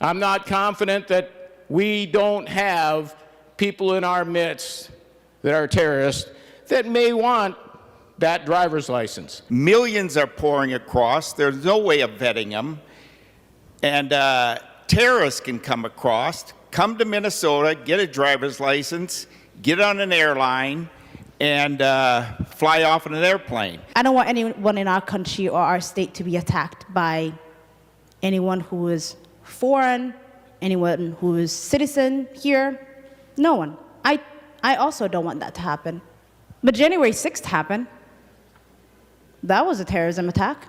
I'm not confident that we don't have people in our midst that are terrorists that may want that driver's license. Millions are pouring across. There's no way of vetting them. And terrorists can come across, come to Minnesota, get a driver's license, get on an airline, and fly off in an airplane. I don't want anyone in our country or our state to be attacked by anyone who is foreign, anyone who is citizen here. No one. I also don't want that to happen. But January 6th happened. That was a terrorism attack.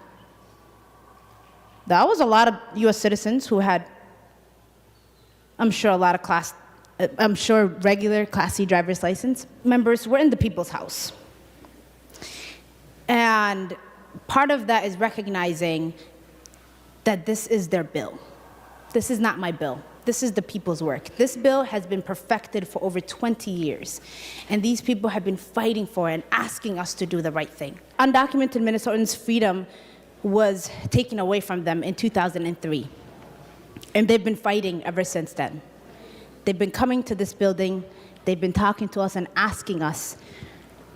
That was a lot of US citizens who had, I'm sure regular Class C driver's license members were in the people's house. And part of that is recognizing that this is their bill. This is not my bill. This is the people's work. This bill has been perfected for over 20 years. And these people have been fighting for it and asking us to do the right thing. Undocumented Minnesotans' freedom was taken away from them in 2003. And they've been fighting ever since then. They've been coming to this building, they've been talking to us and asking us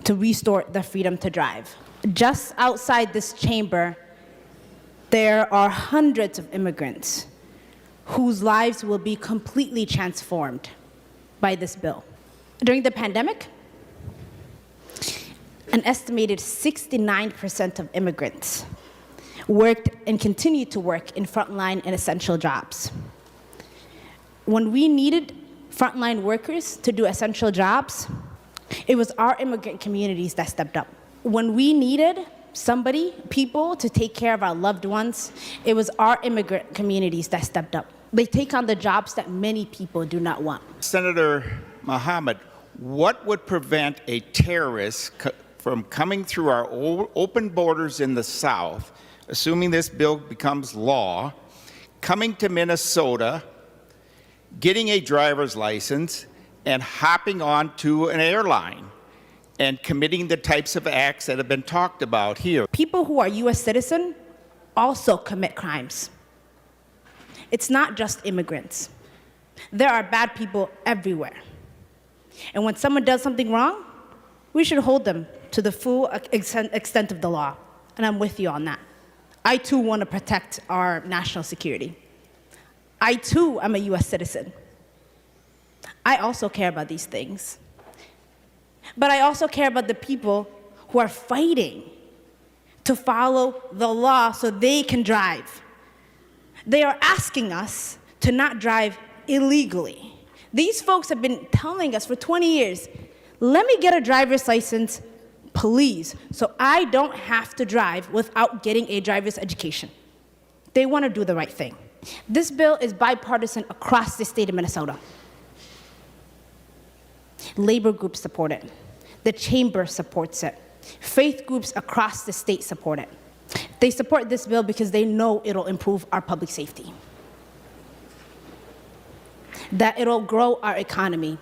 to restore the freedom to drive. Just outside this chamber, there are hundreds of immigrants whose lives will be completely transformed by this bill. During the pandemic, an estimated 69% of immigrants worked and continue to work in frontline and essential jobs. When we needed frontline workers to do essential jobs, it was our immigrant communities that stepped up. When we needed people to take care of our loved ones, it was our immigrant communities that stepped up. They take on the jobs that many people do not want. Senator Mohammed, what would prevent a terrorist from coming through our open borders in the South, assuming this bill becomes law, coming to Minnesota, getting a driver's license, and hopping on to an airline and committing the types of acts that have been talked about here? People who are US citizens also commit crimes. It's not just immigrants. There are bad people everywhere. And when someone does something wrong, we should hold them to the full extent of the law. And I'm with you on that. I too want to protect our national security. I too am a US citizen. I also care about these things. But I also care about the people who are fighting to follow the law so they can drive. They are asking us to not drive illegally. These folks have been telling us for 20 years, let me get a driver's license, please, so I don't have to drive without getting a driver's education. They want to do the right thing. This bill is bipartisan across the state of Minnesota. Labor groups support it. The chamber supports it. Faith groups across the state support it. They support this bill because they know it'll improve our public safety, that it'll grow our economy,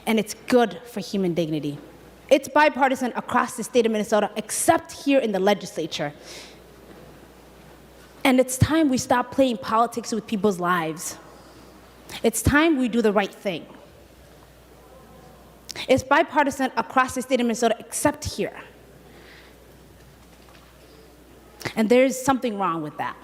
and it's good for human dignity. It's bipartisan across the state of Minnesota, except here in the legislature. And it's time we stop playing politics with people's lives. It's time we do the right thing. It's bipartisan across the state of Minnesota, except here. And there's something wrong with that.